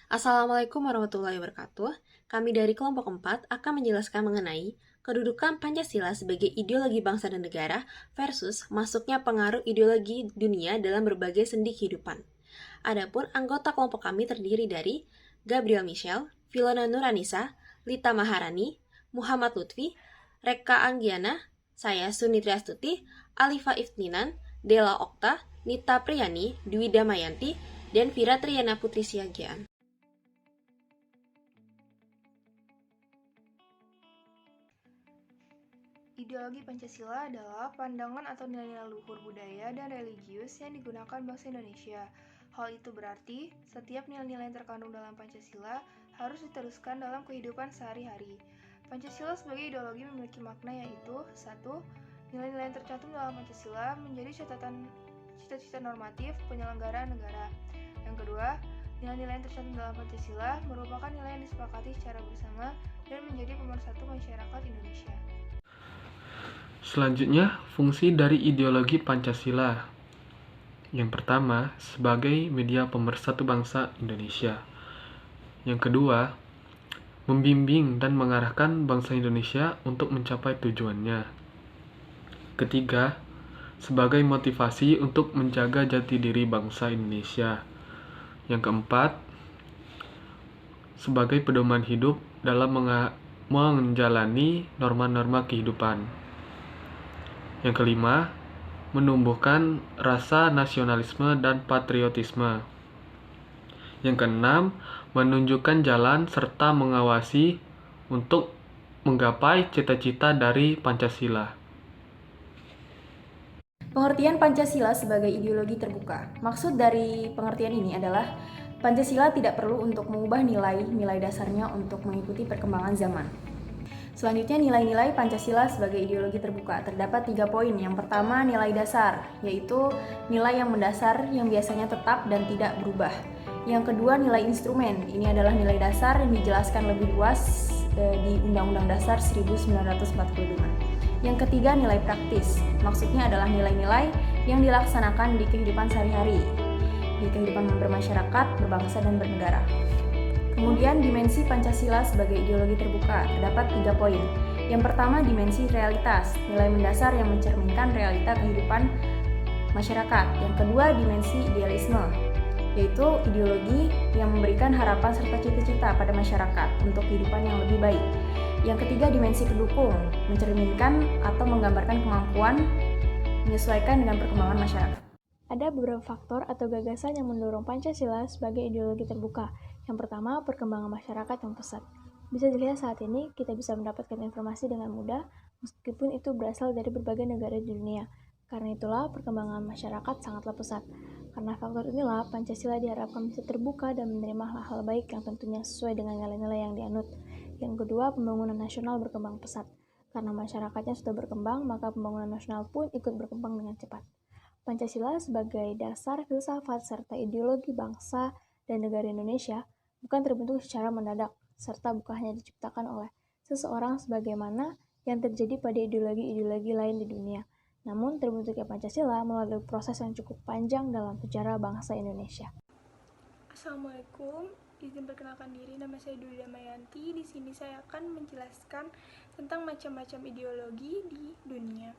Assalamualaikum warahmatullahi wabarakatuh. Kami dari kelompok 4 akan menjelaskan mengenai kedudukan Pancasila sebagai ideologi bangsa dan negara versus masuknya pengaruh ideologi dunia dalam berbagai sendi kehidupan. Adapun anggota kelompok kami terdiri dari Gabriel Michel, Filona Nuranisa, Lita Maharani, Muhammad Lutfi, Reka Anggiana, saya Sunitri Astuti, Alifa Iftinan, Dela Okta, Nita Priyani, Dwi Damayanti, dan Vira Triana Putri Siagian. Ideologi Pancasila adalah pandangan atau nilai-nilai luhur budaya dan religius yang digunakan bangsa Indonesia. Hal itu berarti setiap nilai-nilai yang terkandung dalam Pancasila harus diteruskan dalam kehidupan sehari-hari. Pancasila sebagai ideologi memiliki makna yaitu 1. Nilai-nilai yang tercantum dalam Pancasila menjadi catatan cita-cita normatif penyelenggaraan negara. Yang kedua, nilai-nilai yang tercantum dalam Pancasila merupakan nilai yang disepakati secara bersama dan menjadi pemersatu masyarakat Indonesia. Selanjutnya, fungsi dari ideologi Pancasila. Yang pertama, sebagai media pemersatu bangsa Indonesia. Yang kedua, membimbing dan mengarahkan bangsa Indonesia untuk mencapai tujuannya. Ketiga, sebagai motivasi untuk menjaga jati diri bangsa Indonesia. Yang keempat, sebagai pedoman hidup dalam menjalani norma-norma kehidupan. Yang kelima, menumbuhkan rasa nasionalisme dan patriotisme. Yang keenam, menunjukkan jalan serta mengawasi untuk menggapai cita-cita dari Pancasila. Pengertian Pancasila sebagai ideologi terbuka. Maksud dari pengertian ini adalah Pancasila tidak perlu untuk mengubah nilai-nilai dasarnya untuk mengikuti perkembangan zaman. Selanjutnya, nilai-nilai Pancasila sebagai ideologi terbuka. Terdapat 3 poin. Yang pertama, nilai dasar, yaitu nilai yang mendasar yang biasanya tetap dan tidak berubah. Yang kedua, nilai instrumen. Ini adalah nilai dasar yang dijelaskan lebih luas di Undang-Undang Dasar 1945. Yang ketiga, nilai praktis. Maksudnya adalah nilai-nilai yang dilaksanakan di kehidupan sehari-hari, di kehidupan bermasyarakat, berbangsa, dan bernegara. Kemudian dimensi Pancasila sebagai ideologi terbuka, terdapat 3 poin. Yang pertama, dimensi realitas, nilai mendasar yang mencerminkan realita kehidupan masyarakat. Yang kedua, dimensi idealisme, yaitu ideologi yang memberikan harapan serta cita-cita pada masyarakat untuk kehidupan yang lebih baik. Yang ketiga, dimensi pendukung, mencerminkan atau menggambarkan kemampuan menyesuaikan dengan perkembangan masyarakat. Ada beberapa faktor atau gagasan yang mendorong Pancasila sebagai ideologi terbuka. Yang pertama, perkembangan masyarakat yang pesat. Bisa dilihat saat ini, kita bisa mendapatkan informasi dengan mudah, meskipun itu berasal dari berbagai negara di dunia. Karena itulah, perkembangan masyarakat sangatlah pesat. Karena faktor inilah, Pancasila diharapkan bisa terbuka dan menerima hal-hal baik yang tentunya sesuai dengan nilai-nilai yang dianut. Yang kedua, pembangunan nasional berkembang pesat. Karena masyarakatnya sudah berkembang, maka pembangunan nasional pun ikut berkembang dengan cepat. Pancasila sebagai dasar filsafat serta ideologi bangsa dan negara Indonesia bukan terbentuk secara mendadak, serta bukan hanya diciptakan oleh seseorang sebagaimana yang terjadi pada ideologi-ideologi lain di dunia. Namun, terbentuknya Pancasila melalui proses yang cukup panjang dalam sejarah bangsa Indonesia. Assalamualaikum, izin perkenalkan diri, nama saya Dwi Damayanti. Di sini saya akan menjelaskan tentang macam-macam ideologi di dunia.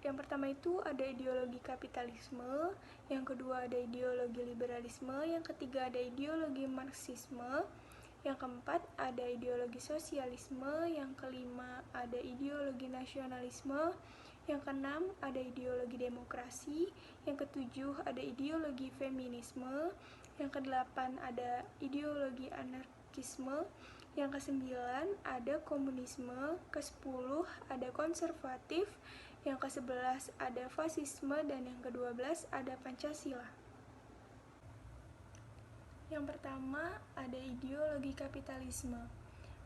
Yang pertama itu ada ideologi kapitalisme, yang kedua ada ideologi liberalisme, yang ketiga ada ideologi marxisme, yang keempat ada ideologi sosialisme, yang kelima ada ideologi nasionalisme, yang keenam ada ideologi demokrasi, yang ketujuh ada ideologi feminisme, yang kedelapan ada ideologi anarkisme, yang kesembilan ada komunisme, kesepuluh ada konservatif, yang ke-11 ada fasisme, dan yang ke-12 ada Pancasila. Yang pertama ada ideologi kapitalisme.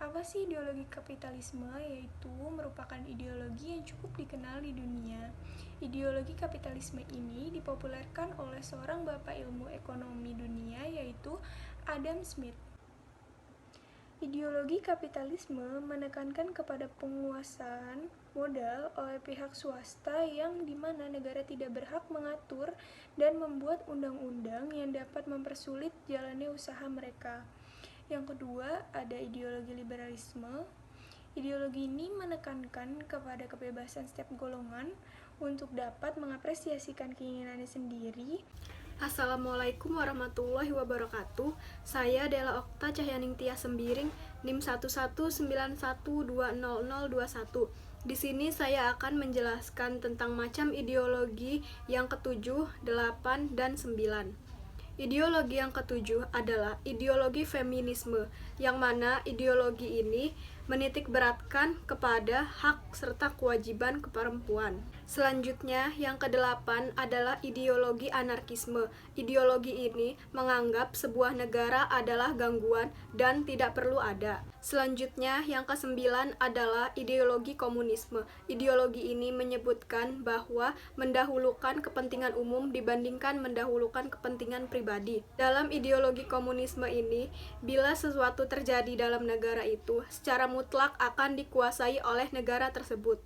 Apa sih ideologi kapitalisme? Yaitu merupakan ideologi yang cukup dikenal di dunia. Ideologi kapitalisme ini dipopulerkan oleh seorang bapak ilmu ekonomi dunia, yaitu Adam Smith. Ideologi kapitalisme menekankan kepada penguasaan modal oleh pihak swasta yang dimana negara tidak berhak mengatur dan membuat undang-undang yang dapat mempersulit jalannya usaha mereka. Yang kedua, ada ideologi liberalisme. Ideologi ini menekankan kepada kebebasan setiap golongan untuk dapat mengapresiasikan keinginannya sendiri. Assalamualaikum warahmatullahi wabarakatuh. Saya Dela Okta Cahyaning Tias Sembiring, NIM 119120021. Di sini saya akan menjelaskan tentang macam ideologi yang ketujuh, 8, dan 9. Ideologi yang ketujuh adalah ideologi feminisme, yang mana ideologi ini menitikberatkan kepada hak serta kewajiban perempuan. Selanjutnya, yang kedelapan adalah ideologi anarkisme. Ideologi ini menganggap sebuah negara adalah gangguan dan tidak perlu ada. Selanjutnya, yang kesembilan adalah ideologi komunisme. Ideologi ini menyebutkan bahwa mendahulukan kepentingan umum dibandingkan mendahulukan kepentingan pribadi. Dalam ideologi komunisme ini, bila sesuatu terjadi dalam negara itu, secara mutlak akan dikuasai oleh negara tersebut.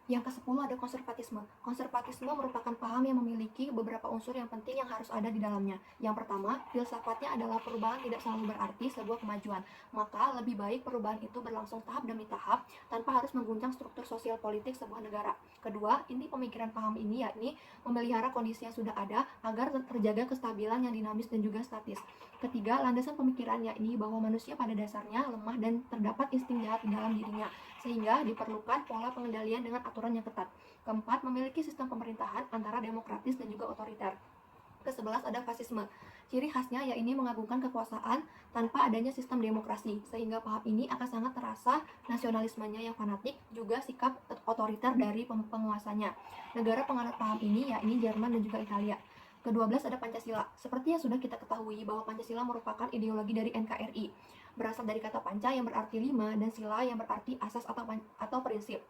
Yang ke-10 ada konservatisme. Konservatisme merupakan paham yang memiliki beberapa unsur yang penting yang harus ada di dalamnya. Yang pertama, filsafatnya adalah perubahan tidak selalu berarti sebuah kemajuan. Maka lebih baik perubahan itu berlangsung tahap demi tahap tanpa harus mengguncang struktur sosial politik sebuah negara. Kedua, inti pemikiran paham ini yakni memelihara kondisi yang sudah ada agar terjaga kestabilan yang dinamis dan juga statis. Ketiga, landasan pemikiran yakni bahwa manusia pada dasarnya lemah dan terdapat insting jahat di dalam dirinya, sehingga diperlukan pola pengendalian dengan aturan yang ketat. Keempat, memiliki sistem pemerintahan antara demokratis dan juga otoriter. Ke-11 ada fasisme. Ciri khasnya yakni mengagungkan kekuasaan tanpa adanya sistem demokrasi, sehingga paham ini akan sangat terasa nasionalismenya yang fanatik, juga sikap otoriter dari penguasanya. Negara penganut paham ini yakni Jerman dan juga Italia. Ke-12 ada Pancasila. Seperti yang sudah kita ketahui bahwa Pancasila merupakan ideologi dari NKRI. Berasal dari kata panca yang berarti 5 dan sila yang berarti asas atau prinsip.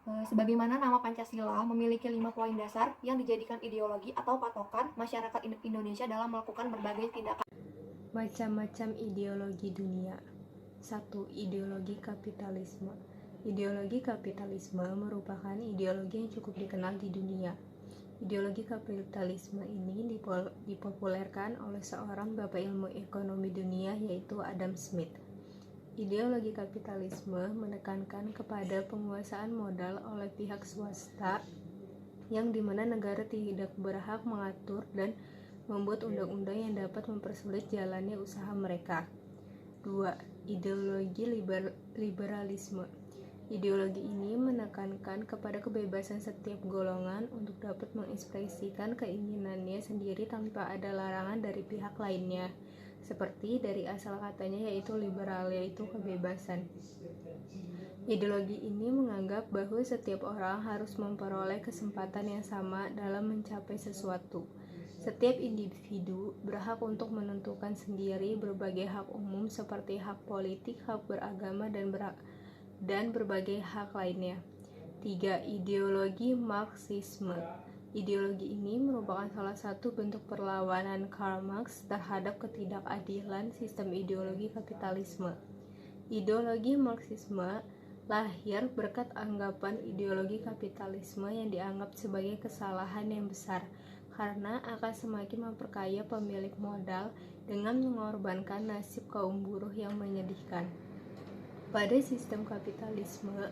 Sebagaimana nama Pancasila memiliki 5 poin dasar yang dijadikan ideologi atau patokan masyarakat Indonesia dalam melakukan berbagai tindakan. Macam-macam ideologi dunia. 1. Ideologi kapitalisme. Ideologi kapitalisme merupakan ideologi yang cukup dikenal di dunia. Ideologi kapitalisme ini dipopulerkan oleh seorang bapak ilmu ekonomi dunia yaitu Adam Smith. Ideologi kapitalisme menekankan kepada penguasaan modal oleh pihak swasta yang dimana negara tidak berhak mengatur dan membuat undang-undang yang dapat mempersulit jalannya usaha mereka. 2. Ideologi liberalisme. Ideologi ini menekankan kepada kebebasan setiap golongan untuk dapat mengekspresikan keinginannya sendiri tanpa ada larangan dari pihak lainnya, seperti dari asal katanya yaitu liberal, yaitu kebebasan. Ideologi ini menganggap bahwa setiap orang harus memperoleh kesempatan yang sama dalam mencapai sesuatu. Setiap individu berhak untuk menentukan sendiri berbagai hak umum seperti hak politik, hak beragama, dan berbagai hak lainnya. 3. Ideologi Marxisme. Ideologi ini merupakan salah satu bentuk perlawanan Karl Marx terhadap ketidakadilan sistem ideologi kapitalisme. Ideologi Marxisme lahir berkat anggapan ideologi kapitalisme yang dianggap sebagai kesalahan yang besar karena akan semakin memperkaya pemilik modal dengan mengorbankan nasib kaum buruh yang menyedihkan. Pada sistem kapitalisme,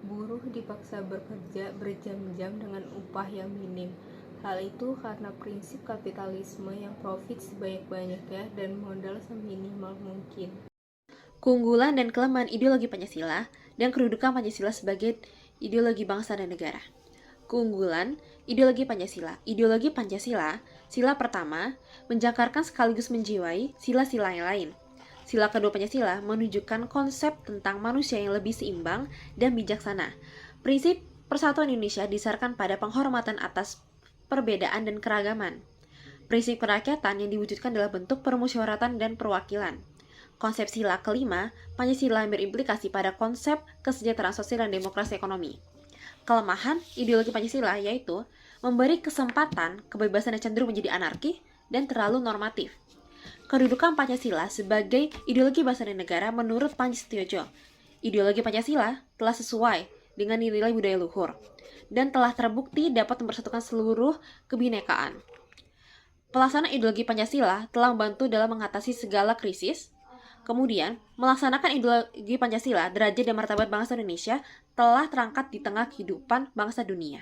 buruh dipaksa bekerja berjam-jam dengan upah yang minim. Hal itu karena prinsip kapitalisme yang profit sebanyak-banyaknya dan modal seminimal mungkin. Keunggulan dan kelemahan ideologi Pancasila dan kedudukan Pancasila sebagai ideologi bangsa dan negara. Keunggulan ideologi Pancasila. Ideologi Pancasila, sila pertama, menjakarkan sekaligus menjiwai sila-sila yang lain. Sila kedua Pancasila menunjukkan konsep tentang manusia yang lebih seimbang dan bijaksana. Prinsip persatuan Indonesia didasarkan pada penghormatan atas perbedaan dan keragaman. Prinsip kerakyatan yang diwujudkan dalam bentuk permusyawaratan dan perwakilan. Konsep sila kelima, Pancasila yang berimplikasi pada konsep kesejahteraan sosial dan demokrasi ekonomi. Kelemahan ideologi Pancasila yaitu memberi kesempatan kebebasan yang cenderung menjadi anarki dan terlalu normatif. kedudukan Pancasila sebagai ideologi bangsa dan negara menurut Panji Setiojo. Ideologi Pancasila telah sesuai dengan nilai budaya luhur dan telah terbukti dapat mempersatukan seluruh kebinekaan. Pelaksanaan ideologi Pancasila telah membantu dalam mengatasi segala krisis. Kemudian, melaksanakan ideologi Pancasila, derajat dan martabat bangsa Indonesia telah terangkat di tengah kehidupan bangsa dunia.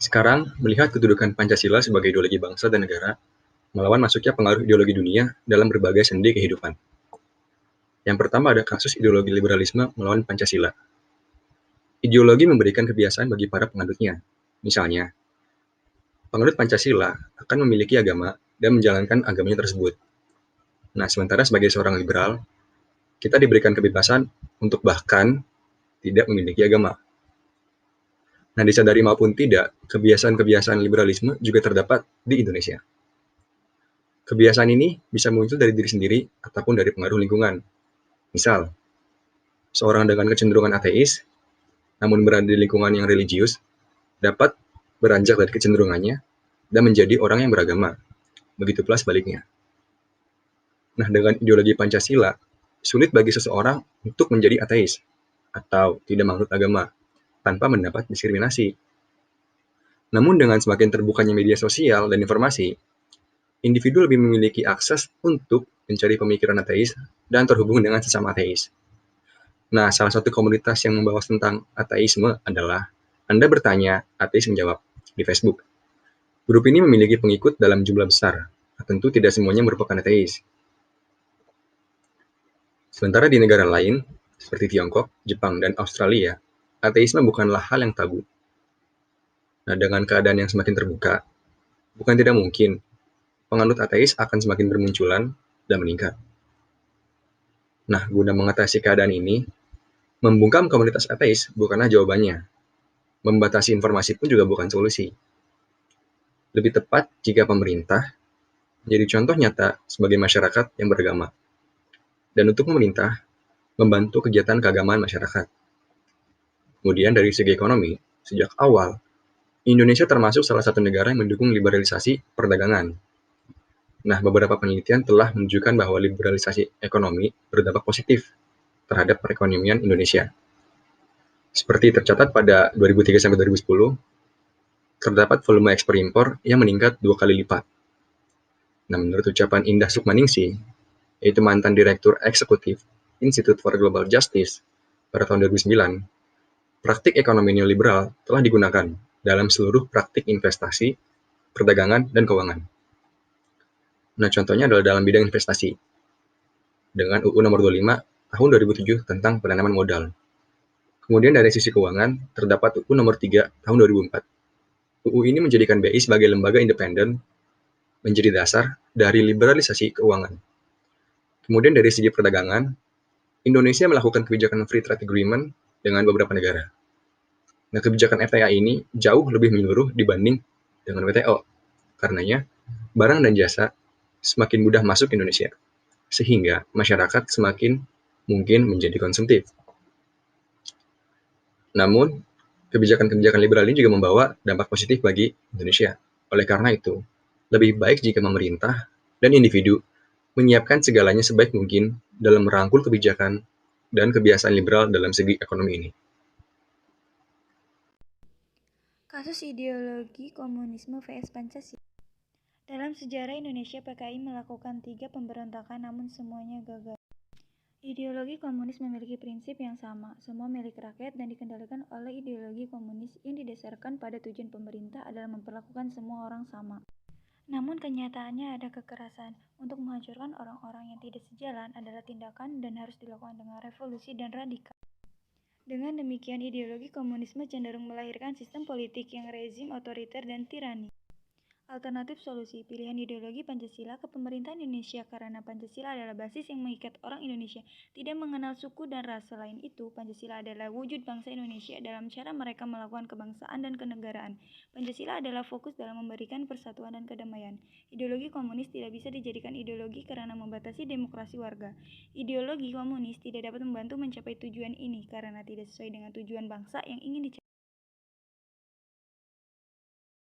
Sekarang, melihat kedudukan Pancasila sebagai ideologi bangsa dan negara, melawan masuknya pengaruh ideologi dunia dalam berbagai sendi kehidupan. Yang pertama ada kasus ideologi liberalisme melawan Pancasila. Ideologi memberikan kebiasaan bagi para penganutnya. Misalnya, penganut Pancasila akan memiliki agama dan menjalankan agamanya tersebut. Nah, sementara sebagai seorang liberal, kita diberikan kebebasan untuk bahkan tidak memiliki agama. Nah, disadari maupun tidak, kebiasaan-kebiasaan liberalisme juga terdapat di Indonesia. Kebiasaan ini bisa muncul dari diri sendiri ataupun dari pengaruh lingkungan. Misal, seorang dengan kecenderungan ateis, namun berada di lingkungan yang religius, dapat beranjak dari kecenderungannya dan menjadi orang yang beragama. Begitu pula sebaliknya. Nah, dengan ideologi Pancasila, sulit bagi seseorang untuk menjadi ateis atau tidak menganut agama tanpa mendapat diskriminasi. Namun dengan semakin terbukanya media sosial dan informasi, individu lebih memiliki akses untuk mencari pemikiran ateis dan terhubung dengan sesama ateis. Nah, salah satu komunitas yang membahas tentang ateisme adalah Anda bertanya, ateis menjawab di Facebook. Grup ini memiliki pengikut dalam jumlah besar. Tentu tidak semuanya merupakan ateis. Sementara di negara lain, seperti Tiongkok, Jepang, dan Australia, ateisme bukanlah hal yang tabu. Nah, dengan keadaan yang semakin terbuka, bukan tidak mungkin penganut ateis akan semakin bermunculan dan meningkat. Nah, guna mengatasi keadaan ini, membungkam komunitas ateis bukanlah jawabannya. Membatasi informasi pun juga bukan solusi. Lebih tepat jika pemerintah menjadi contoh nyata sebagai masyarakat yang beragama. Dan untuk pemerintah, membantu kegiatan keagamaan masyarakat. Kemudian dari segi ekonomi, sejak awal, Indonesia termasuk salah satu negara yang mendukung liberalisasi perdagangan. Nah, beberapa penelitian telah menunjukkan bahwa liberalisasi ekonomi berdampak positif terhadap perekonomian Indonesia. Seperti tercatat pada 2003-2010, terdapat volume ekspor impor yang meningkat 2 kali lipat. Nah, menurut ucapan Indah Sukmaningsih, yaitu mantan Direktur Eksekutif Institute for Global Justice pada tahun 2009, praktik ekonomi neoliberal telah digunakan dalam seluruh praktik investasi, perdagangan, dan keuangan. Nah, contohnya adalah dalam bidang investasi, dengan UU Nomor 25 Tahun 2007 tentang penanaman modal. Kemudian dari sisi keuangan, terdapat UU Nomor 3 Tahun 2004. UU ini menjadikan BI sebagai lembaga independen menjadi dasar dari liberalisasi keuangan. Kemudian dari segi perdagangan, Indonesia melakukan kebijakan Free Trade Agreement dengan beberapa negara. Nah, kebijakan FTA ini jauh lebih menyeluruh dibanding dengan WTO. Karenanya, barang dan jasa semakin mudah masuk ke Indonesia, sehingga masyarakat semakin mungkin menjadi konsumtif. Namun, kebijakan-kebijakan liberal ini juga membawa dampak positif bagi Indonesia. Oleh karena itu, lebih baik jika pemerintah dan individu menyiapkan segalanya sebaik mungkin dalam merangkul kebijakan dan kebiasaan liberal dalam segi ekonomi ini. Kasus ideologi komunisme vs Pancasila. Dalam sejarah Indonesia, PKI melakukan 3 pemberontakan namun semuanya gagal. Ideologi komunis memiliki prinsip yang sama, semua milik rakyat dan dikendalikan oleh ideologi komunis yang didasarkan pada tujuan pemerintah adalah memperlakukan semua orang sama. Namun kenyataannya ada kekerasan. Untuk menghancurkan orang-orang yang tidak sejalan adalah tindakan dan harus dilakukan dengan revolusi dan radikal. Dengan demikian, ideologi komunisme cenderung melahirkan sistem politik yang rezim otoriter dan tirani. Alternatif solusi, pilihan ideologi Pancasila ke pemerintahan Indonesia karena Pancasila adalah basis yang mengikat orang Indonesia, tidak mengenal suku dan ras. Selain itu, Pancasila adalah wujud bangsa Indonesia dalam cara mereka melakukan kebangsaan dan kenegaraan. Pancasila adalah fokus dalam memberikan persatuan dan kedamaian. Ideologi komunis tidak bisa dijadikan ideologi karena membatasi demokrasi warga. Ideologi komunis tidak dapat membantu mencapai tujuan ini karena tidak sesuai dengan tujuan bangsa yang ingin dicapai.